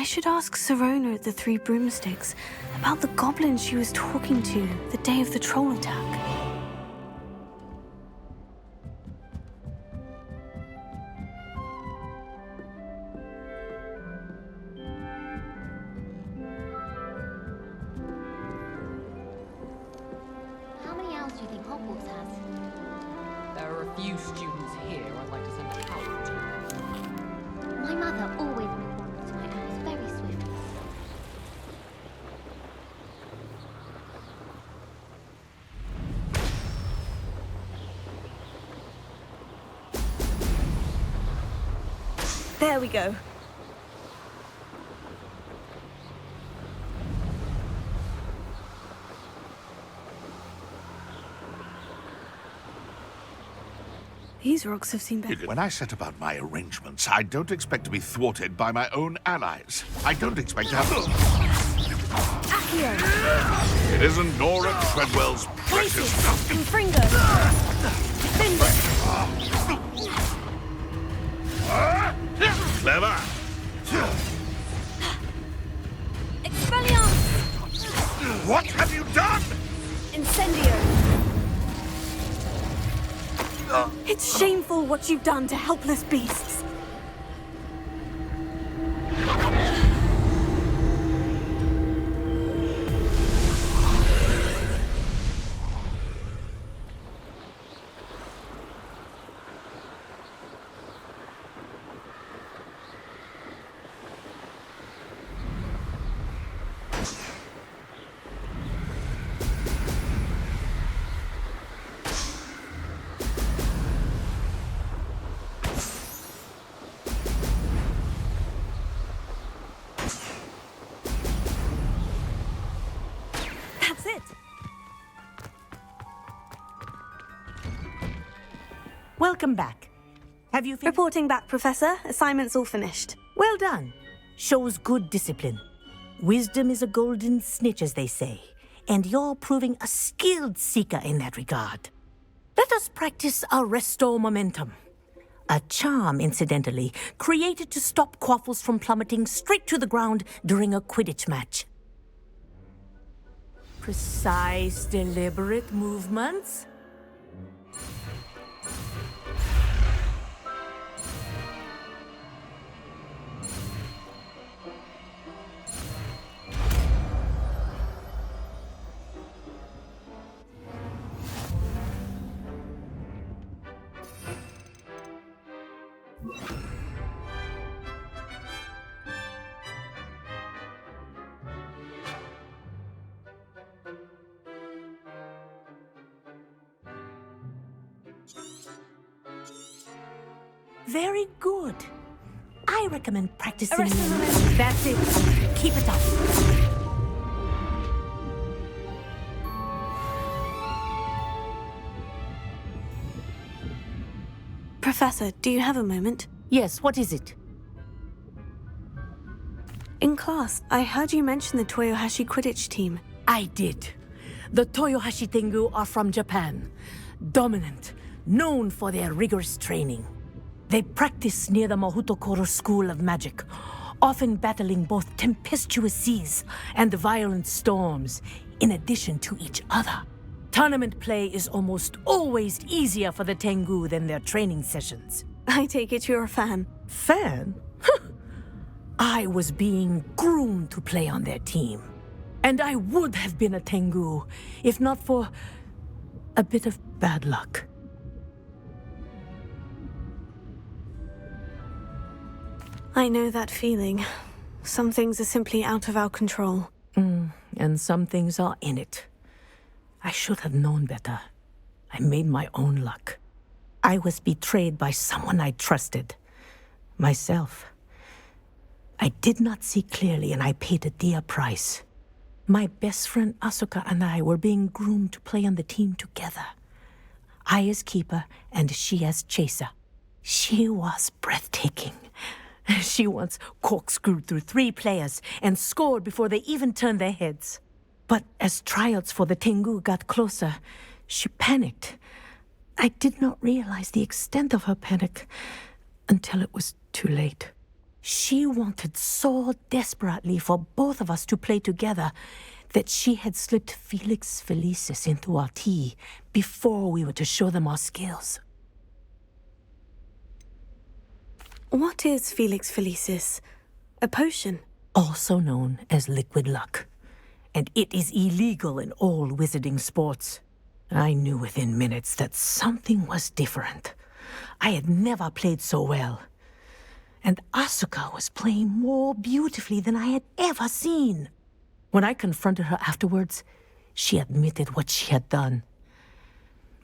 I should ask Sirona at the Three Broomsticks about the goblin she was talking to the day of the troll attack. How many owls do you think Hogwarts has? There are a few students here I'd like to send a howl to. My mother always moved my owls very swiftly. There we go. These rocks have seen better. When I set about my arrangements, I don't expect to be thwarted by my own allies. I don't expect to have... Accio! It isn't Nora Treadwell's precious stuff. Confringo! Defender! Clever! Expelliarmus! What have you done? Incendio! It's shameful what you've done to helpless beasts. That's it. Welcome back. Have you finished? Reporting back, Professor. Assignment's all finished. Well done. Shows good discipline. Wisdom is a golden snitch, as they say, and you're proving a skilled seeker in that regard. Let us practice Arresto Momentum. A charm, incidentally, created to stop quaffles from plummeting straight to the ground during a Quidditch match. Precise, deliberate movements. Very good. I recommend practicing. That's it. Keep it up. Professor, do you have a moment? Yes, what is it? In class, I heard you mention the Toyohashi Quidditch team. I did. The Toyohashi Tengu are from Japan. Dominant, known for their rigorous training. They practice near the Mahutokoro School of Magic, often battling both tempestuous seas and violent storms, in addition to each other. Tournament play is almost always easier for the Tengu than their training sessions. I take it you're a fan. Fan? I was being groomed to play on their team. And I would have been a Tengu, if not for a bit of bad luck. I know that feeling. Some things are simply out of our control. And some things are in it. I should have known better. I made my own luck. I was betrayed by someone I trusted. Myself. I did not see clearly, and I paid a dear price. My best friend Asuka and I were being groomed to play on the team together. I as keeper, and she as chaser. She was breathtaking. She once corkscrewed through 3 players and scored before they even turned their heads. But as tryouts for the Tengu got closer, she panicked. I did not realize the extent of her panic until it was too late. She wanted so desperately for both of us to play together that she had slipped Felix Felicis into our tea before we were to show them our skills. What is Felix Felicis? A potion? Also known as liquid luck. And it is illegal in all wizarding sports. I knew within minutes that something was different. I had never played so well. And Asuka was playing more beautifully than I had ever seen. When I confronted her afterwards, she admitted what she had done.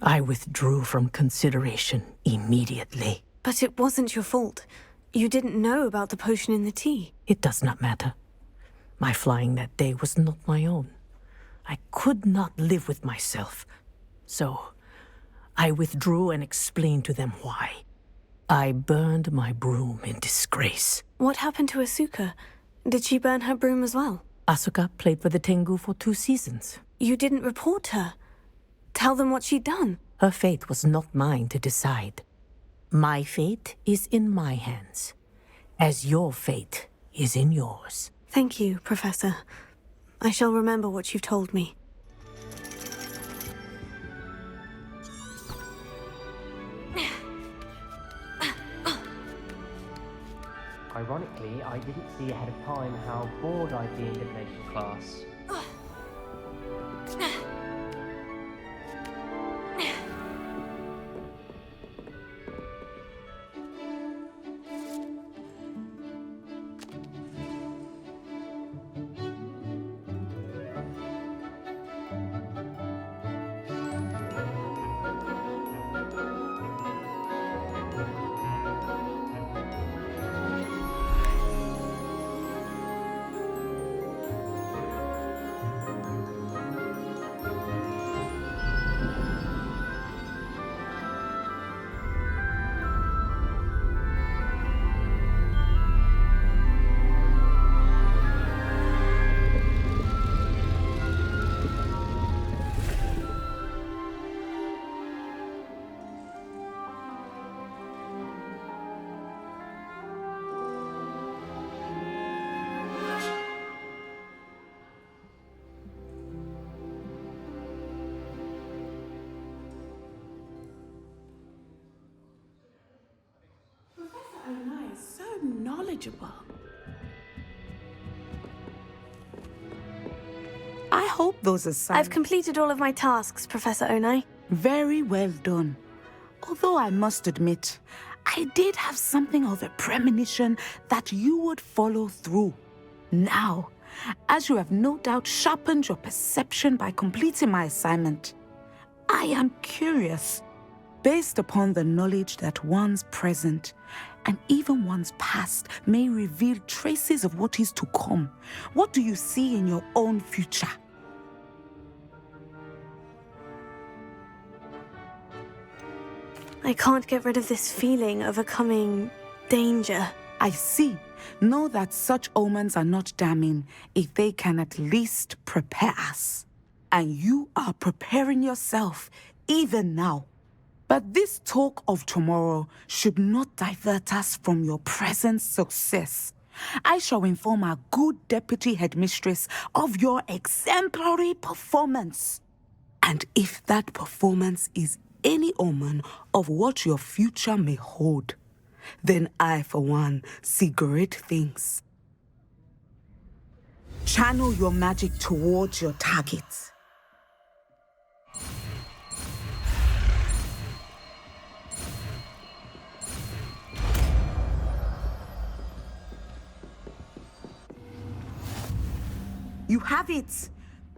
I withdrew from consideration immediately. But it wasn't your fault. You didn't know about the potion in the tea. It does not matter. My flying that day was not my own. I could not live with myself. So, I withdrew and explained to them why. I burned my broom in disgrace. What happened to Asuka? Did she burn her broom as well? Asuka played for the Tengu for 2 seasons. You didn't report her. Tell them what she'd done. Her fate was not mine to decide. My fate is in my hands, as your fate is in yours. Thank you, Professor. I shall remember what you've told me. Ironically, I didn't see ahead of time how bored I'd be in divination class. So knowledgeable. I hope those assignments... I've completed all of my tasks, Professor Onai. Very well done. Although I must admit, I did have something of a premonition that you would follow through. Now, as you have no doubt sharpened your perception by completing my assignment, I am curious, based upon the knowledge that one's present and even one's past may reveal traces of what is to come. What do you see in your own future? I can't get rid of this feeling of a coming danger. I see. Know that such omens are not damning if they can at least prepare us. And you are preparing yourself even now. But this talk of tomorrow should not divert us from your present success. I shall inform our good deputy headmistress of your exemplary performance. And if that performance is any omen of what your future may hold, then I, for one, see great things. Channel your magic towards your targets. You have it.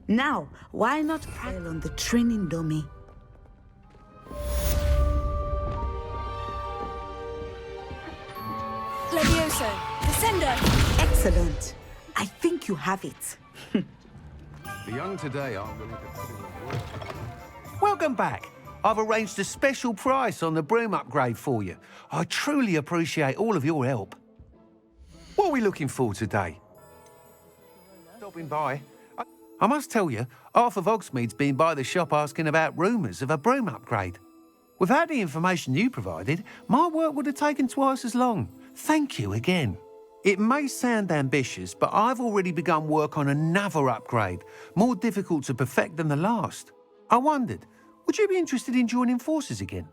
Now, why not practice on the training dummy? Levioso, Descendo! Excellent. I think you have it. The young today aren't willing to put in the work. Welcome back. I've arranged a special price on the broom upgrade for you. I truly appreciate all of your help. What are we looking for today? Stopping by. I must tell you, half of Hogsmeade's been by the shop asking about rumours of a broom upgrade. Without the information you provided, my work would have taken twice as long. Thank you again. It may sound ambitious, but I've already begun work on another upgrade, more difficult to perfect than the last. I wondered, would you be interested in joining forces again?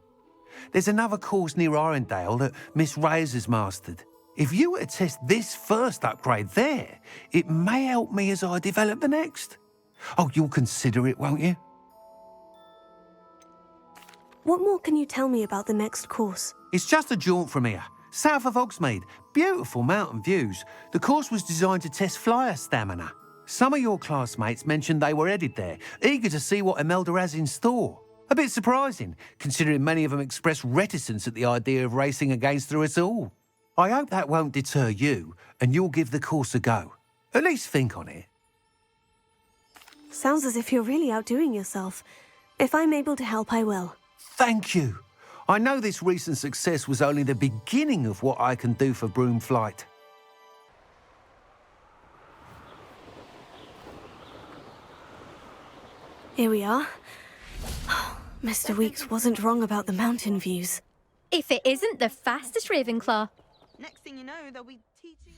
There's another course near Arendale that Miss Reyes has mastered. If you were to test this first upgrade there, it may help me as I develop the next. Oh, you'll consider it, won't you? What more can you tell me about the next course? It's just a jaunt from here, south of Hogsmeade. Beautiful mountain views. The course was designed to test flyer stamina. Some of your classmates mentioned they were headed there, eager to see what Imelda has in store. A bit surprising, considering many of them expressed reticence at the idea of racing against her at all. I hope that won't deter you, and you'll give the course a go. At least think on it. Sounds as if you're really outdoing yourself. If I'm able to help, I will. Thank you. I know this recent success was only the beginning of what I can do for Broom Flight. Here we are. Mr. Weeks wasn't wrong about the mountain views. If it isn't the fastest Ravenclaw. Next thing you know, they'll be teaching.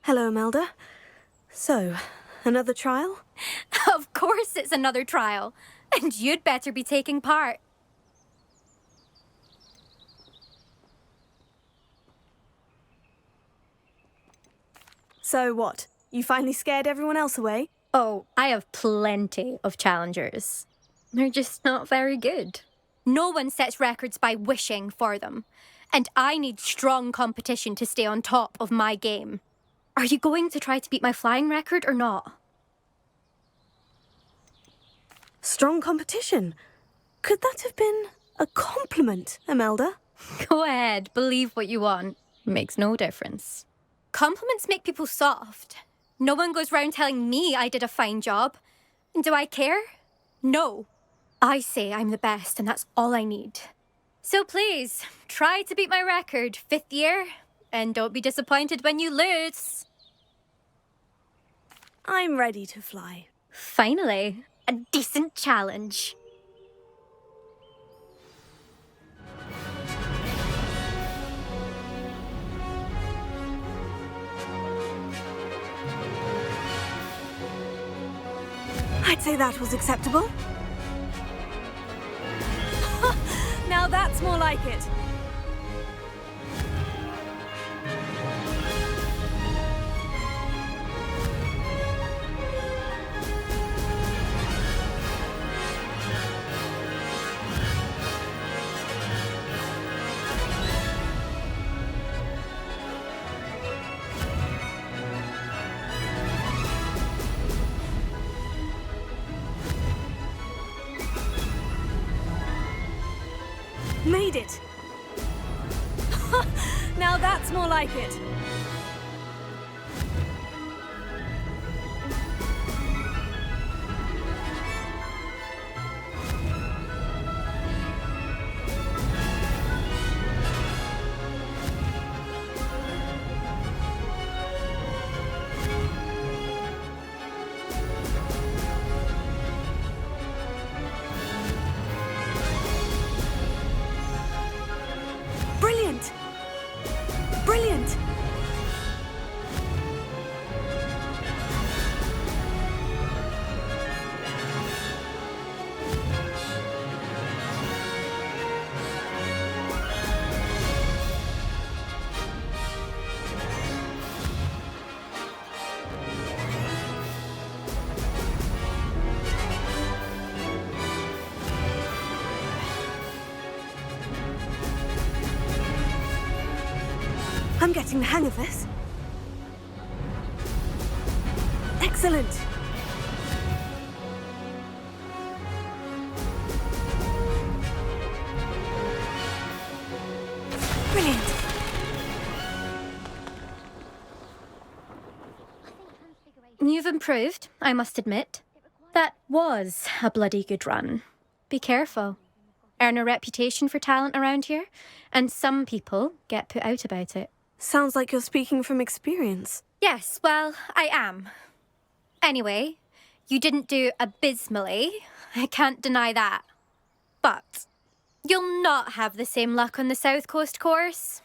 Hello, Imelda. So, another trial? Of course it's another trial. And you'd better be taking part. So what? You finally scared everyone else away? Oh, I have plenty of challengers. They're just not very good. No one sets records by wishing for them. And I need strong competition to stay on top of my game. Are you going to try to beat my flying record or not? Strong competition? Could that have been a compliment, Imelda? Go ahead, believe what you want. Makes no difference. Compliments make people soft. No one goes round telling me I did a fine job. And do I care? No. I say I'm the best and that's all I need. So please, try to beat my record, 5th year, and don't be disappointed when you lose. I'm ready to fly. Finally, a decent challenge. I'd say that was acceptable. Now that's more like it. Made it! Now that's more like it. Brilliant! Brilliant! I'm getting the hang of this. Excellent. Brilliant. You've improved, I must admit. That was a bloody good run. Be careful. Earn a reputation for talent around here, and some people get put out about it. Sounds like you're speaking from experience. Yes, well, I am. Anyway, you didn't do abysmally. I can't deny that. But you'll not have the same luck on the South Coast course.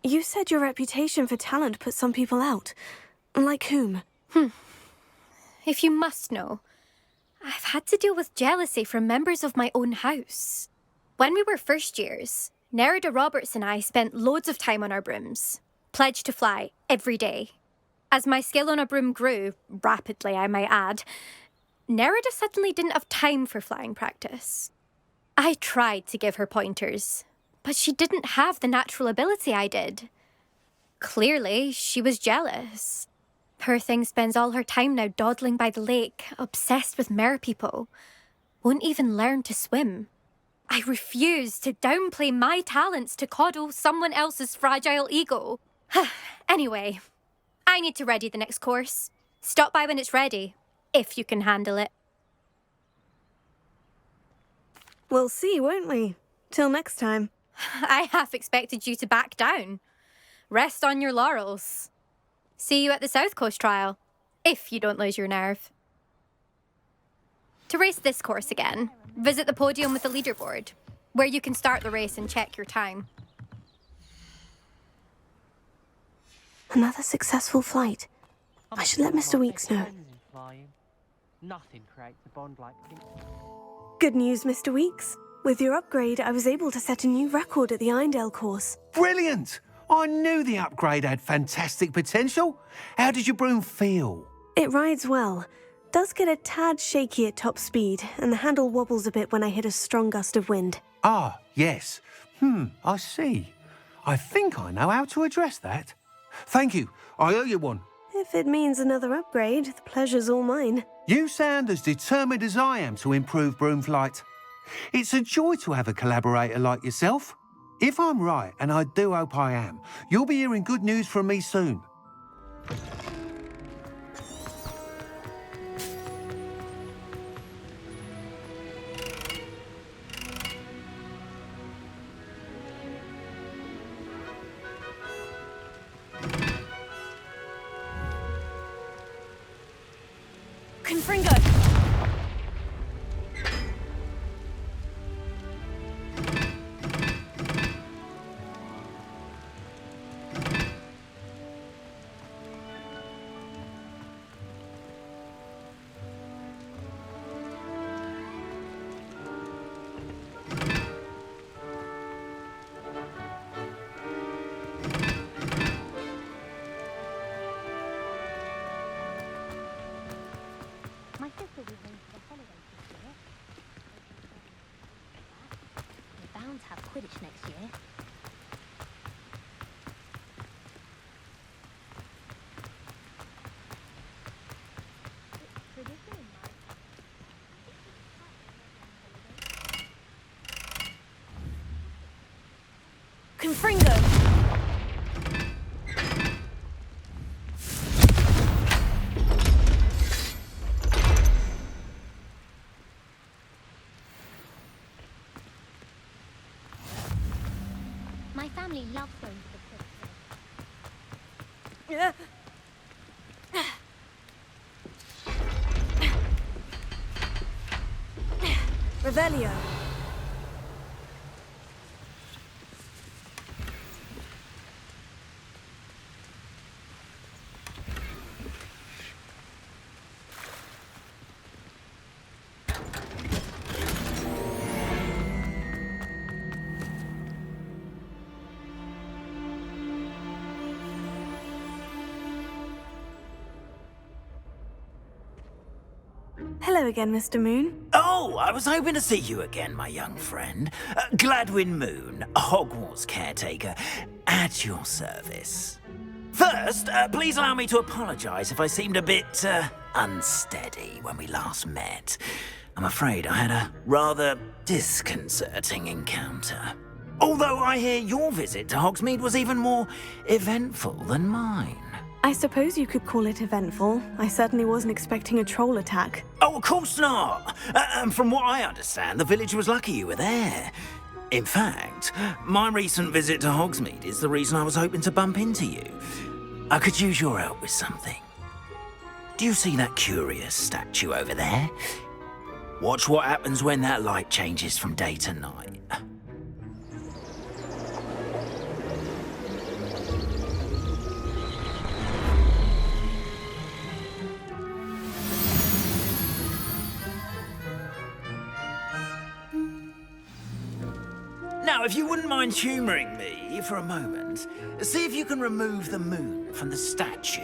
You said your reputation for talent put some people out. Like whom? If you must know, I've had to deal with jealousy from members of my own house. When we were first years, Nerida Roberts and I spent loads of time on our brooms, pledged to fly every day. As my skill on a broom grew, rapidly I might add, Nerida suddenly didn't have time for flying practice. I tried to give her pointers, but she didn't have the natural ability I did. Clearly, she was jealous. Poor thing spends all her time now dawdling by the lake, obsessed with merpeople. Won't even learn to swim. I refuse to downplay my talents to coddle someone else's fragile ego. Anyway, I need to ready the next course. Stop by when it's ready, if you can handle it. We'll see, won't we? Till next time. I half expected you to back down. Rest on your laurels. See you at the South Coast trial, if you don't lose your nerve. To race this course again, visit the podium with the leaderboard, where you can start the race and check your time. Another successful flight. I should let Mr. Weeks know. Nothing creates a bond like pink. Good news, Mr. Weeks. With your upgrade, I was able to set a new record at the Irondale course. Brilliant! I knew the upgrade had fantastic potential. How did your broom feel? It rides well. Does get a tad shaky at top speed, and the handle wobbles a bit when I hit a strong gust of wind. Ah, yes. I see. I think I know how to address that. Thank you. I owe you one. If it means another upgrade, the pleasure's all mine. You sound as determined as I am to improve broom flight. It's a joy to have a collaborator like yourself. If I'm right, and I do hope I am, you'll be hearing good news from me soon. Confringo! My sister was home for the holidays this year. We're bound to have Quidditch next year. Confringo! My family loves going to the Quidditch. Revelio. Hello again, Mr. Moon. Oh, I was hoping to see you again, my young friend. Gladwin Moon, Hogwarts caretaker, at your service. First, please allow me to apologise if I seemed a bit unsteady when we last met. I'm afraid I had a rather disconcerting encounter. Although I hear your visit to Hogsmeade was even more eventful than mine. I suppose you could call it eventful. I certainly wasn't expecting a troll attack. Oh, of course not. And from what I understand, the village was lucky you were there. In fact, my recent visit to Hogsmeade is the reason I was hoping to bump into you. I could use your help with something. Do you see that curious statue over there? Watch what happens when that light changes from day to night. Now, if you wouldn't mind humouring me for a moment, see if you can remove the moon from the statue.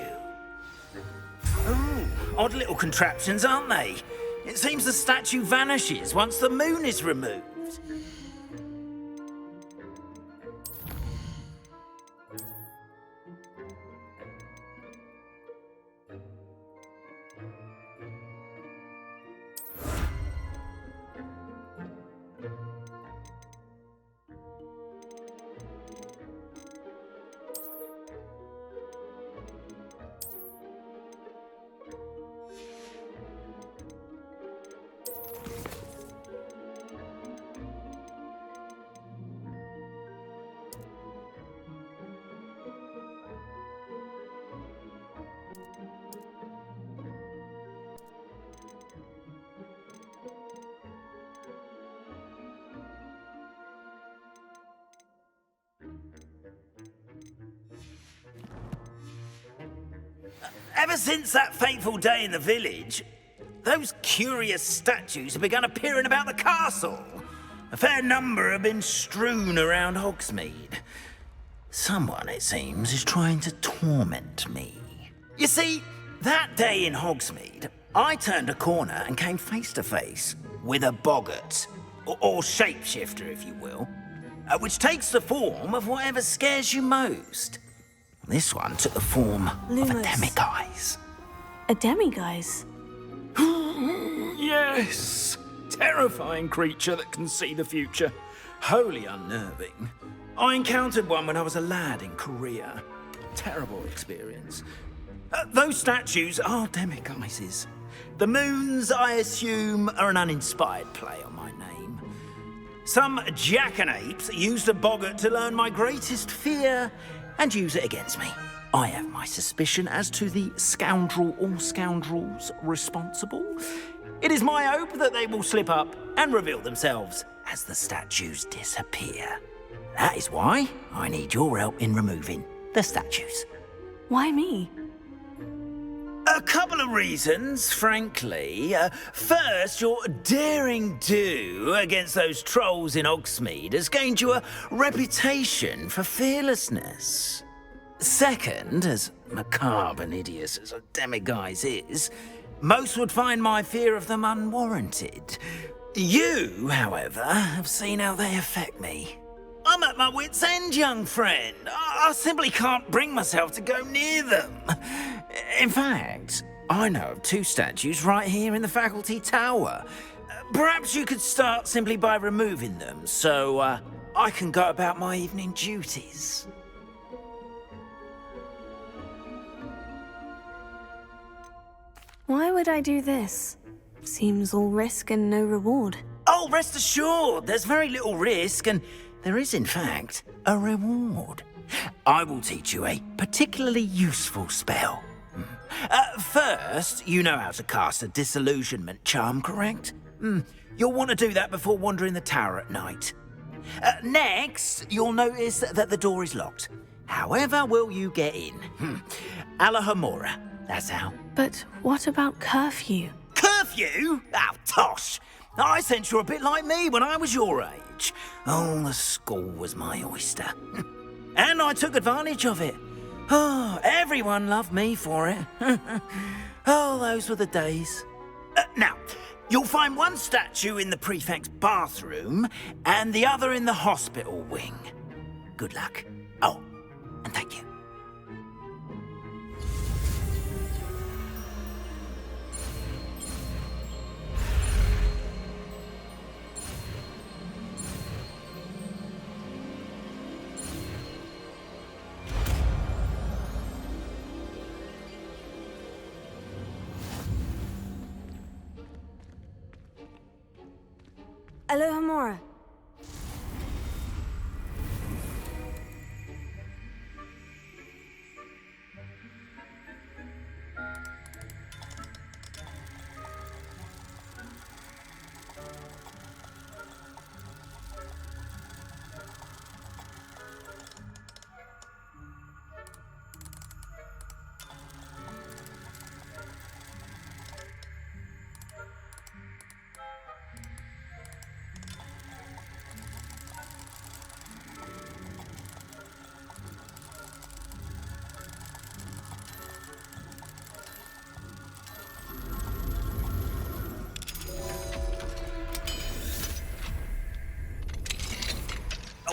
Ooh, odd little contraptions, aren't they? It seems the statue vanishes once the moon is removed. Ever since that fateful day in the village, those curious statues have begun appearing about the castle. A fair number have been strewn around Hogsmeade. Someone, it seems, is trying to torment me. You see, that day in Hogsmeade, I turned a corner and came face to face with a boggart, or shapeshifter, if you will, which takes the form of whatever scares you most. This one took the form of a demiguise. A demiguise? Yes! Terrifying creature that can see the future. Wholly unnerving. I encountered one when I was a lad in Korea. Terrible experience. Those statues are demiguises. The moons, I assume, are an uninspired play on my name. Some jackanapes used a boggart to learn my greatest fear and use it against me. I have my suspicion as to the scoundrel or scoundrels responsible. It is my hope that they will slip up and reveal themselves as the statues disappear. That is why I need your help in removing the statues. Why me? A couple of reasons, frankly. First, your daring do against those trolls in Hogsmeade has gained you a reputation for fearlessness. Second, as macabre and hideous as a demiguise is, most would find my fear of them unwarranted. You, however, have seen how they affect me. I'm at my wit's end, young friend. I simply can't bring myself to go near them. In fact, I know of 2 statues right here in the faculty tower. Perhaps you could start simply by removing them, so I can go about my evening duties. Why would I do this? Seems all risk and no reward. Oh, rest assured, there's very little risk, and there is, in fact, a reward. I will teach you a particularly useful spell. First, you know how to cast a disillusionment charm, correct? You'll want to do that before wandering the tower at night. Next, you'll notice that the door is locked. However will you get in? Alohomora, that's how. But what about curfew? Curfew? Oh, tosh! I sense you're a bit like me when I was your age. Oh, the school was my oyster. And I took advantage of it. Oh, everyone loved me for it. Oh, those were the days. Now, you'll find one statue in the prefect's bathroom and the other in the hospital wing. Good luck. Oh, and thank you. Alohomora.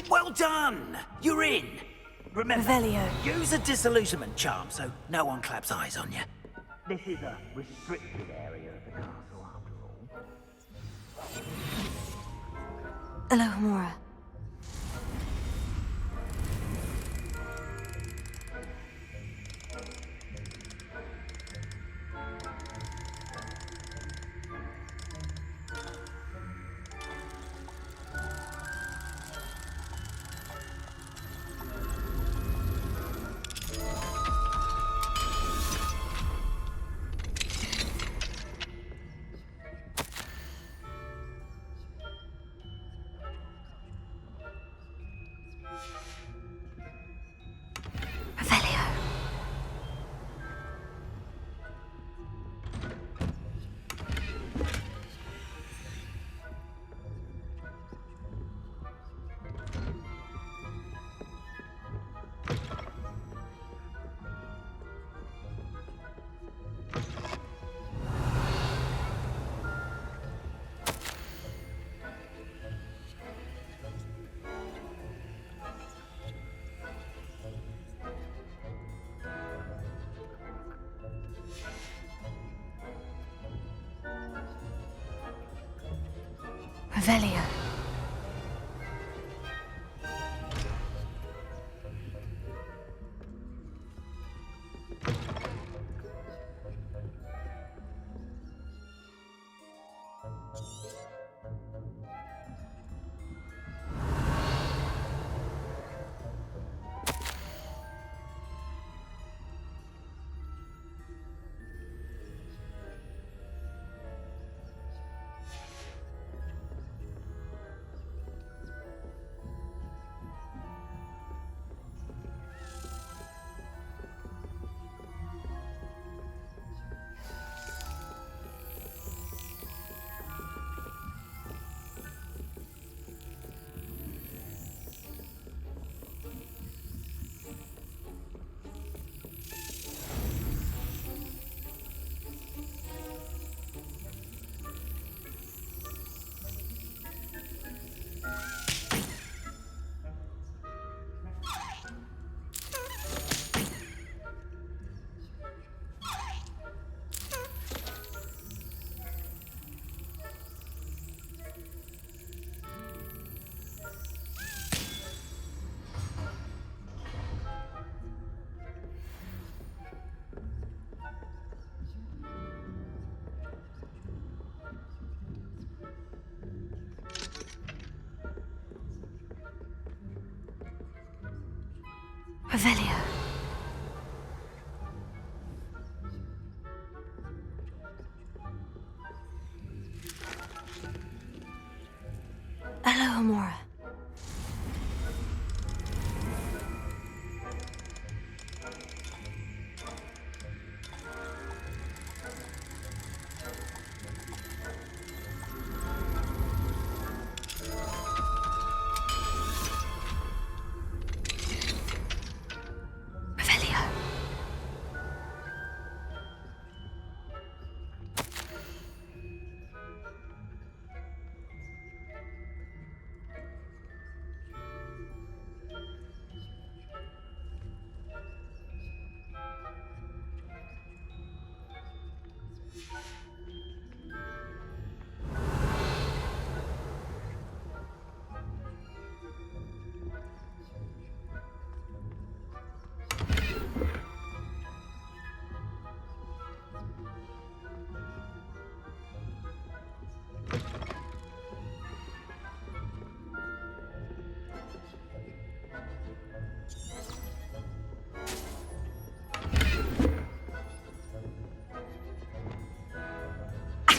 Well done! You're in! Remember, Revelio. use a disillusionment charm so no one claps eyes on you. This is a restricted area of the castle, after all. Alohomora. Revelio. Revelio.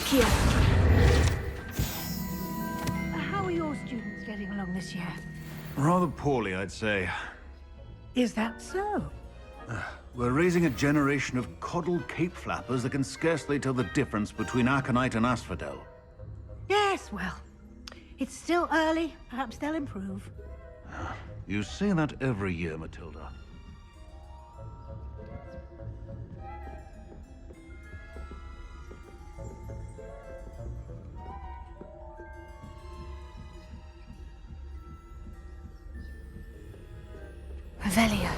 Accio. How are your students getting along this year? Rather poorly, I'd say. Is that so? We're raising a generation of coddled cape flappers that can scarcely tell the difference between aconite and asphodel. Yes, well, it's still early. Perhaps they'll improve. You say that every year, Matilda. Revelio.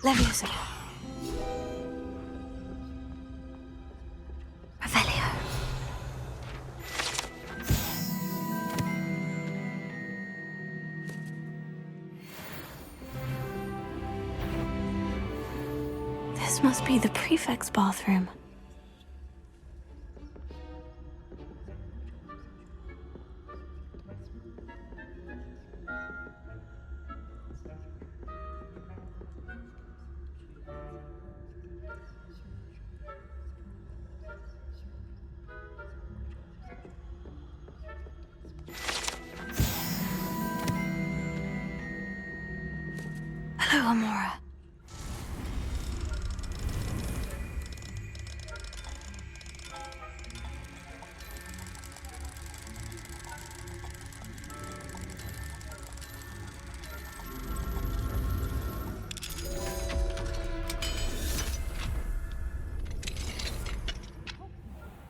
Leviosa. Revelio. This must be the prefect's bathroom. Alohomora.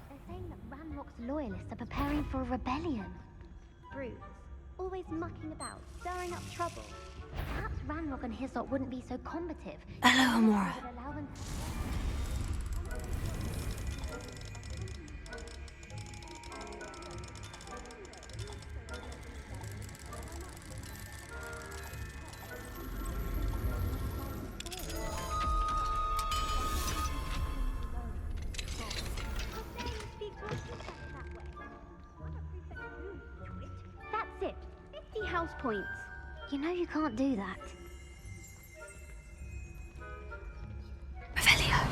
They're saying that Ranrock's loyalists are preparing for a rebellion. Brutes, always mucking about, stirring up trouble. Perhaps Ranrock and his lot wouldn't be so combative. Alohomora. Would allow them to... That's it. 50 house points. You know you can't do that. Revelio.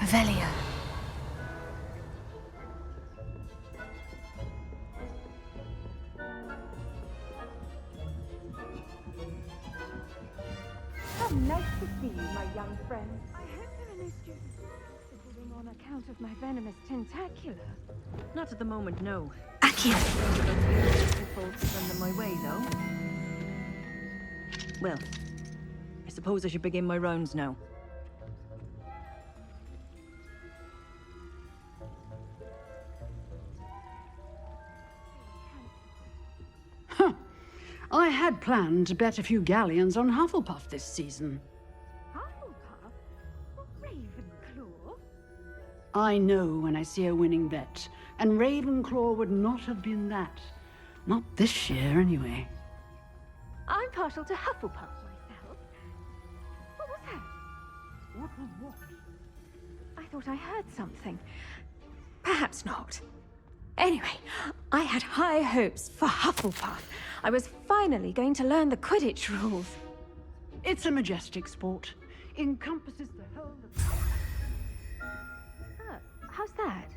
Revelio. How nice to see you, my young friend. I hope there are no students visiting on account of my venomous tentacular. Not at the moment, no. Accio. To send them my way, though. Well, I suppose I should begin my rounds now. I had planned to bet a few galleons on Hufflepuff this season. Hufflepuff? Ravenclaw? I know when I see a winning bet, and Ravenclaw would not have been that. Not this year, anyway. I'm partial to Hufflepuff myself. What was that? What was what? I thought I heard something. Perhaps not. Anyway, I had high hopes for Hufflepuff. I was finally going to learn the Quidditch rules. It's a majestic sport. Encompasses the whole of... How's that?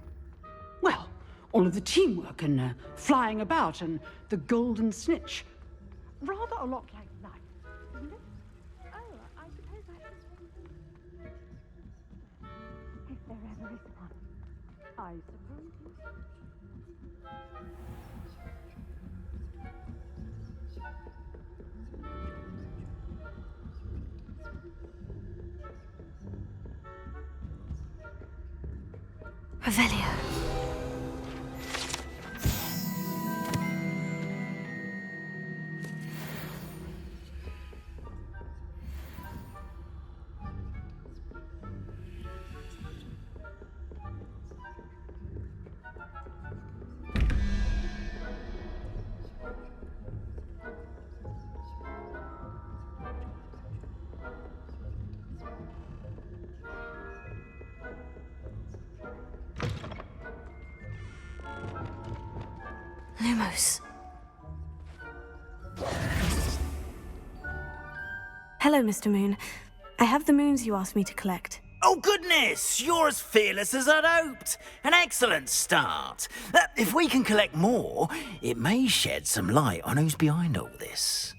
Well, all of the teamwork and flying about and the golden snitch. Rather a lot like life, isn't it? I suppose I should... If there ever is one. I suppose you... Revelio. Lumos. Hello, Mr. Moon. I have the moons you asked me to collect. Oh, goodness! You're as fearless as I'd hoped. An excellent start. If we can collect more, it may shed some light on who's behind all this.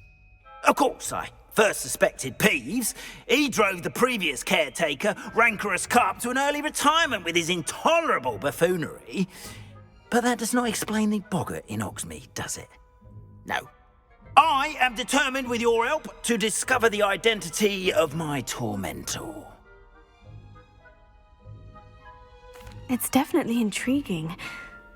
Of course, I first suspected Peeves. He drove the previous caretaker, Rancorous Carp, to an early retirement with his intolerable buffoonery. But that does not explain the boggart in Hogsmeade, does it? No. I am determined, with your help, to discover the identity of my tormentor. It's definitely intriguing.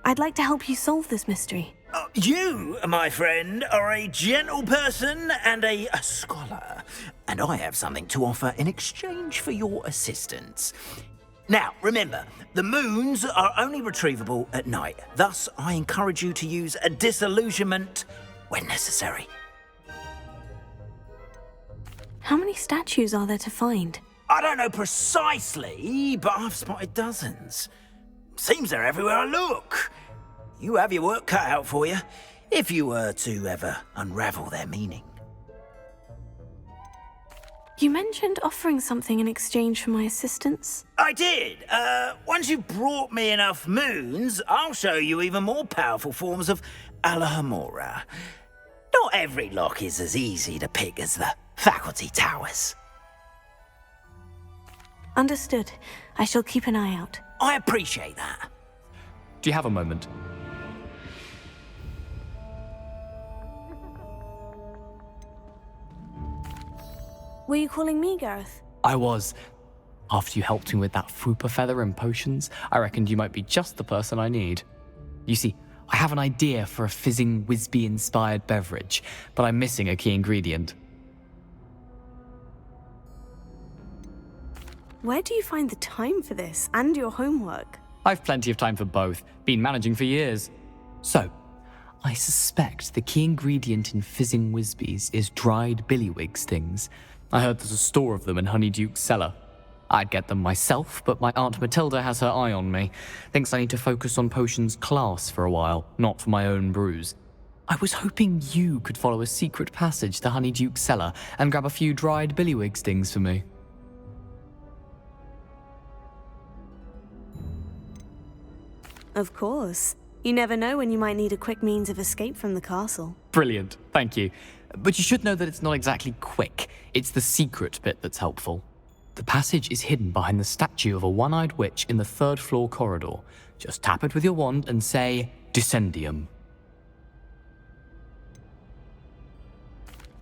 I'd like to help you solve this mystery. You, my friend, are a gentle person and a scholar, and I have something to offer in exchange for your assistance. Now, remember, the moons are only retrievable at night. Thus, I encourage you to use a disillusionment when necessary. How many statues are there to find? I don't know precisely, but I've spotted dozens. Seems they're everywhere I look. You have your work cut out for you, if you were to ever unravel their meaning. You mentioned offering something in exchange for my assistance. I did. Once you've brought me enough moons, I'll show you even more powerful forms of Alohomora. Not every lock is as easy to pick as the faculty towers. Understood. I shall keep an eye out. I appreciate that. Do you have a moment? Were you calling me, Gareth? I was. After you helped me with that Fupa feather and potions, I reckoned you might be just the person I need. You see, I have an idea for a fizzing Wisby-inspired beverage, but I'm missing a key ingredient. Where do you find the time for this and your homework? I've plenty of time for both. Been managing for years. So, I suspect the key ingredient in fizzing Wisbies is dried billywig stings. I heard there's a store of them in Honeyduke's cellar. I'd get them myself, but my Aunt Matilda has her eye on me. Thinks I need to focus on potions class for a while, not for my own brews. I was hoping you could follow a secret passage to Honeyduke's cellar and grab a few dried billywig stings for me. Of course. You never know when you might need a quick means of escape from the castle. Brilliant, thank you. But you should know that it's not exactly quick. It's the secret bit that's helpful. The passage is hidden behind the statue of a one-eyed witch in the third-floor corridor. Just tap it with your wand and say, Descendium.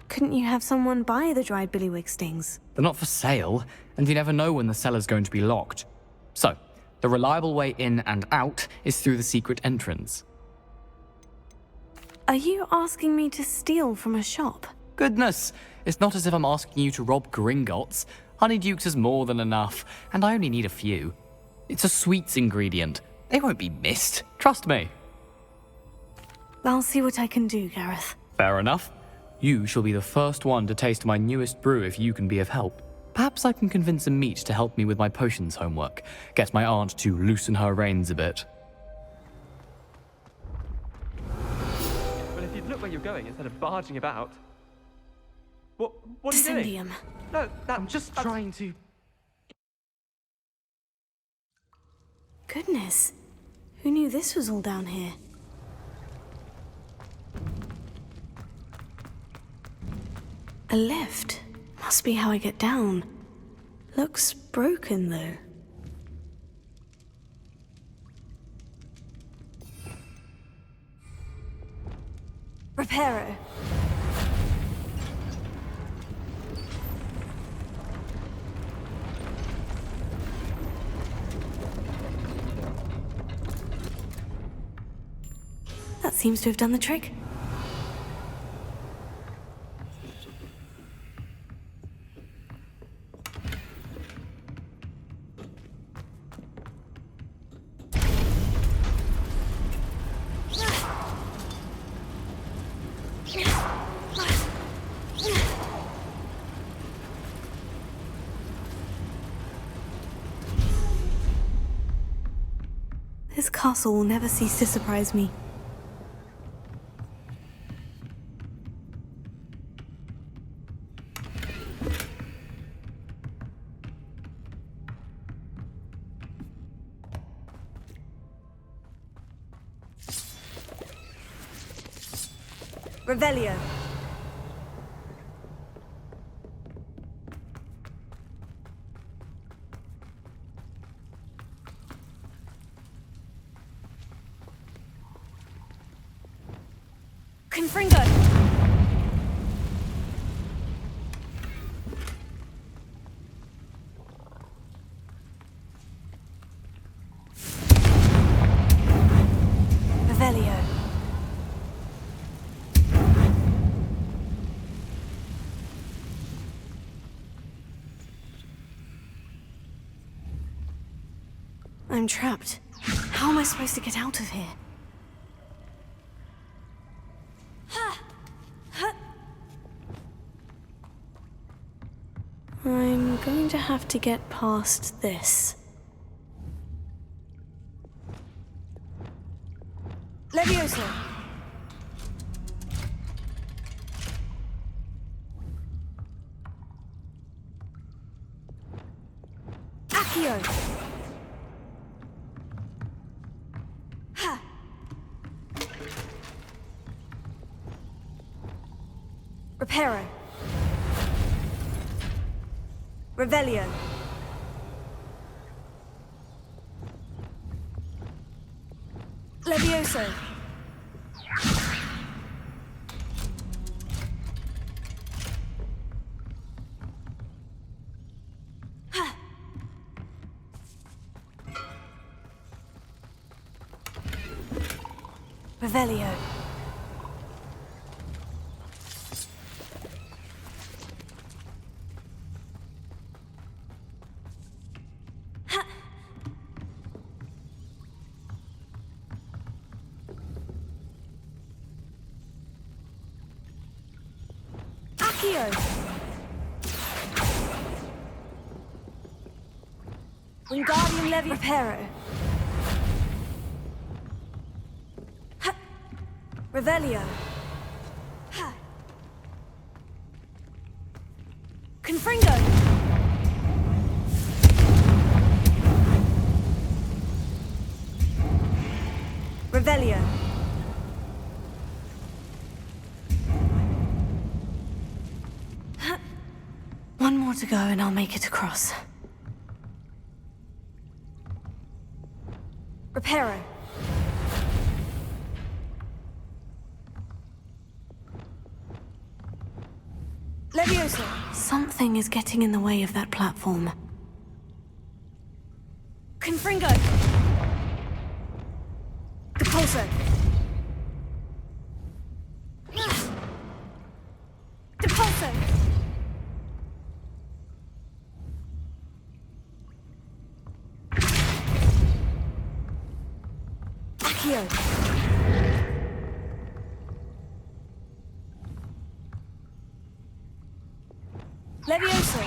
Couldn't you have someone buy the dried billywig stings? They're not for sale, and you never know when the cellar's going to be locked. So, the reliable way in and out is through the secret entrance. Are you asking me to steal from a shop? Goodness, it's not as if I'm asking you to rob Gringotts. Honeyduke's is more than enough, and I only need a few. It's a sweets ingredient. They won't be missed, trust me. I'll see what I can do, Gareth. Fair enough. You shall be the first one to taste my newest brew if you can be of help. Perhaps I can convince a meat to help me with my potions homework. Get my aunt to loosen her reins a bit. Well, if you'd look where you're going instead of barging about. What are you doing? No, I'm just trying to... Goodness. Who knew this was all down here? A lift. Must be how I get down. Looks broken, though. Reparo. That seems to have done the trick. This castle will never cease to surprise me. Revelio. Confringo. Revelio. I'm trapped. How am I supposed to get out of here? I'm going to have to get past this. Levioso. Accio. Ha. Reparo. Revelio. Levioso. Ha. Revelio. Wingardium Levi Reparo. Ha. Revelio. Ha. Confringo. Revelio. One more to go and I'll make it across. Reparo. Levioso. Something is getting in the way of that platform. Confringo. Depulso. Depulso. Accio. Levioso.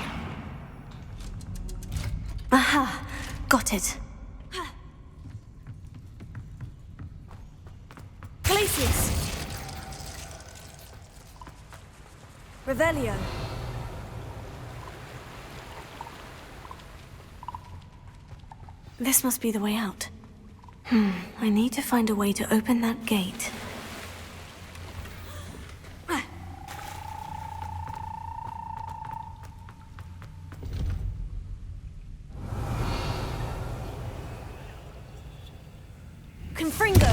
Aha! Got it. Glacius. Revelio. This must be the way out. I need to find a way to open that gate. Confringo!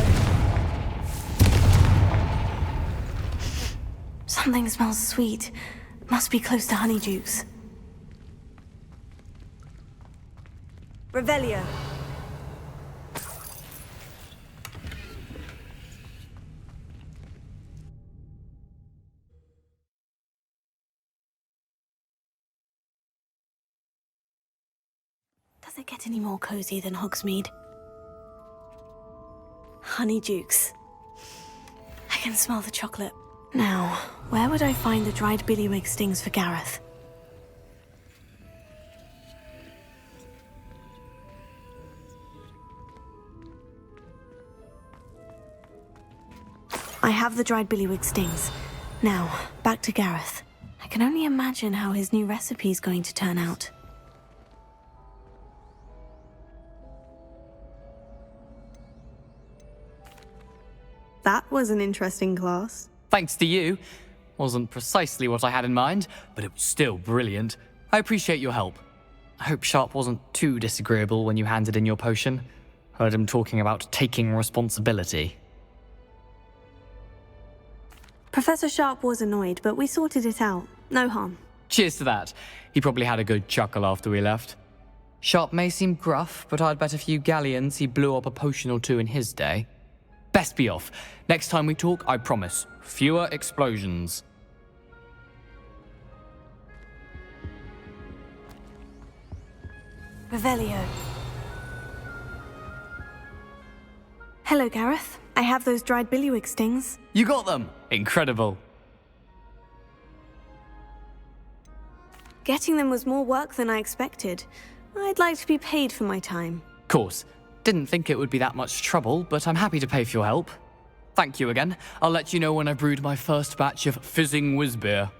Something smells sweet. Must be close to Honeydukes. Revelio. Does it get any more cozy than Hogsmeade? Honeydukes. I can smell the chocolate. Now, where would I find the dried billywig stings for Gareth? I have the dried billywig stings. Now, back to Gareth. I can only imagine how his new recipe is going to turn out. That was an interesting class. Thanks to you. Wasn't precisely what I had in mind, but it was still brilliant. I appreciate your help. I hope Sharp wasn't too disagreeable when you handed in your potion. Heard him talking about taking responsibility. Professor Sharp was annoyed, but we sorted it out. No harm. Cheers to that. He probably had a good chuckle after we left. Sharp may seem gruff, but I'd bet a few galleons he blew up a potion or two in his day. Best be off. Next time we talk, I promise, fewer explosions. Revelio. Hello, Gareth. I have those dried billywig stings. You got them! Incredible. Getting them was more work than I expected. I'd like to be paid for my time. Course. Didn't think it would be that much trouble, but I'm happy to pay for your help. Thank you again. I'll let you know when I've brewed my first batch of fizzing whizbeer.